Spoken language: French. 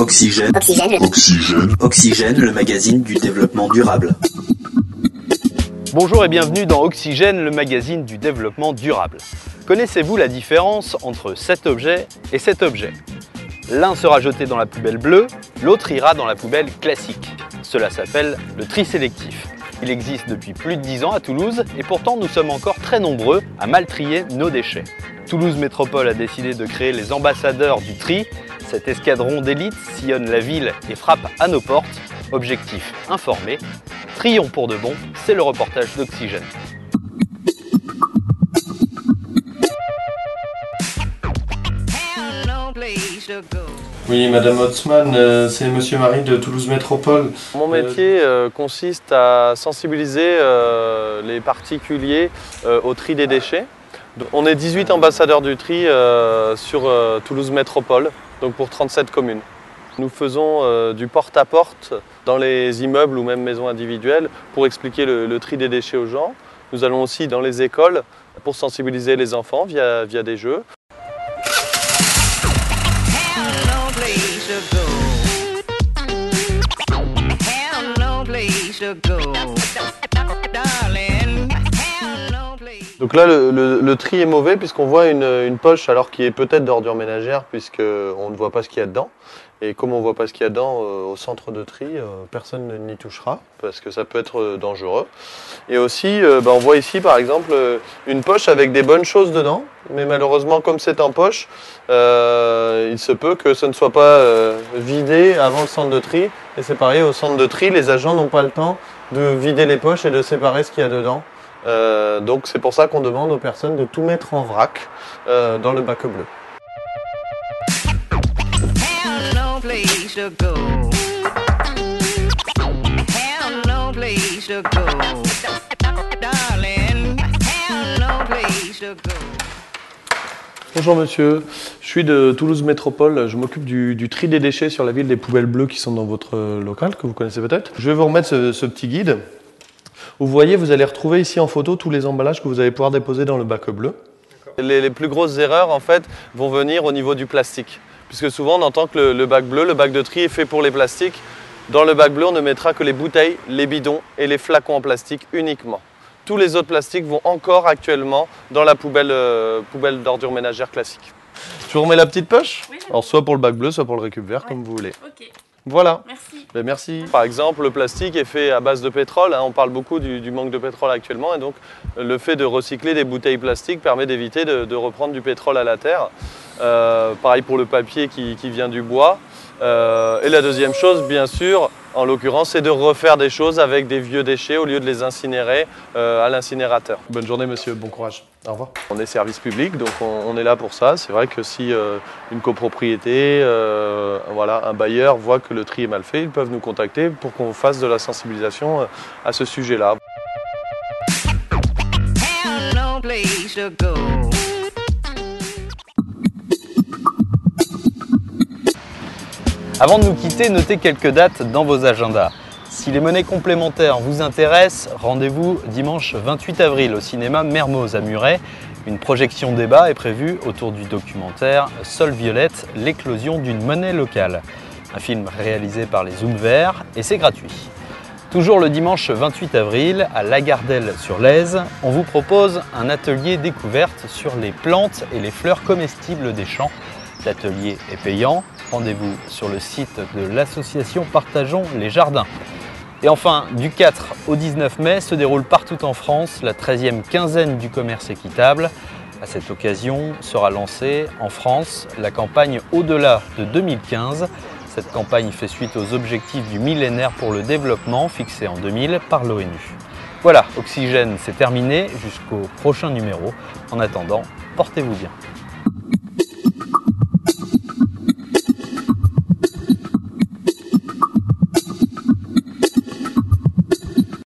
Oxygène. Oxygène, le magazine du développement durable. Bonjour et bienvenue dans Oxygène, le magazine du développement durable. Connaissez-vous la différence entre cet objet et cet objet? L'un sera jeté dans la poubelle bleue, l'autre ira dans la poubelle classique. Cela s'appelle le tri sélectif. Il existe depuis plus de 10 ans à Toulouse et pourtant nous sommes encore très nombreux à mal trier nos déchets. Toulouse Métropole a décidé de créer les ambassadeurs du tri. Cet escadron d'élite sillonne la ville et frappe à nos portes. Objectif informer. Trions pour de bon, c'est le reportage d'Oxygène. Oui, Madame Hotzmann, c'est Monsieur Marie de Toulouse Métropole. Mon métier consiste à sensibiliser les particuliers au tri des déchets. On est 18 ambassadeurs du tri sur Toulouse Métropole, donc pour 37 communes. Nous faisons du porte-à-porte dans les immeubles ou même maisons individuelles pour expliquer le tri des déchets aux gens. Nous allons aussi dans les écoles pour sensibiliser les enfants via des jeux. Donc là, le tri est mauvais puisqu'on voit une poche alors qui est peut-être d'ordures ménagères puisqu'on ne voit pas ce qu'il y a dedans. Et comme on ne voit pas ce qu'il y a dedans au centre de tri, personne n'y touchera parce que ça peut être dangereux. Et aussi, on voit ici par exemple une poche avec des bonnes choses dedans. Mais malheureusement, comme c'est en poche, il se peut que ce ne soit pas vidé avant le centre de tri. Et c'est pareil, au centre de tri, les agents n'ont pas le temps de vider les poches et de séparer ce qu'il y a dedans. Donc c'est pour ça qu'on demande aux personnes de tout mettre en vrac dans le bac bleu. Bonjour monsieur, je suis de Toulouse Métropole, je m'occupe du tri des déchets sur la ville des poubelles bleues qui sont dans votre local, que vous connaissez peut-être. Je vais vous remettre ce petit guide. Vous voyez, vous allez retrouver ici en photo tous les emballages que vous allez pouvoir déposer dans le bac bleu. Les plus grosses erreurs en fait vont venir au niveau du plastique. Puisque souvent on entend que le bac bleu, le bac de tri est fait pour les plastiques. Dans le bac bleu, on ne mettra que les bouteilles, les bidons et les flacons en plastique uniquement. Tous les autres plastiques vont encore actuellement dans la poubelle d'ordures ménagères classique. Je vous remets la petite poche? Oui. Alors soit pour le bac bleu, soit pour le récup vert, comme vous voulez. Ok. Voilà. Merci. Ben merci. Par exemple, le plastique est fait à base de pétrole. On parle beaucoup du manque de pétrole actuellement. Et donc, le fait de recycler des bouteilles plastiques permet d'éviter de reprendre du pétrole à la terre. Pareil pour le papier qui vient du bois. Et la deuxième chose, bien sûr, en l'occurrence, c'est de refaire des choses avec des vieux déchets au lieu de les incinérer à l'incinérateur. Bonne journée, monsieur. Bon courage. Au revoir. On est service public, donc on est là pour ça. C'est vrai que si une copropriété, un bailleur voit que le tri est mal fait, ils peuvent nous contacter pour qu'on fasse de la sensibilisation à ce sujet-là. Avant de nous quitter, notez quelques dates dans vos agendas. Si les monnaies complémentaires vous intéressent, rendez-vous dimanche 28 avril au cinéma Mermoz à Muret. Une projection débat est prévue autour du documentaire Sol Violette, l'éclosion d'une monnaie locale. Un film réalisé par les Zooms Verts et c'est gratuit. Toujours le dimanche 28 avril, à Lagardelle-sur-Lèze, on vous propose un atelier découverte sur les plantes et les fleurs comestibles des champs. L'atelier est payant. Rendez-vous sur le site de l'association Partageons les Jardins. Et enfin, du 4 au 19 mai se déroule partout en France la 13e quinzaine du commerce équitable. À cette occasion sera lancée en France la campagne Au-delà de 2015. Cette campagne fait suite aux objectifs du millénaire pour le développement fixés en 2000 par l'ONU. Voilà, Oxygène, c'est terminé jusqu'au prochain numéro. En attendant, portez-vous bien.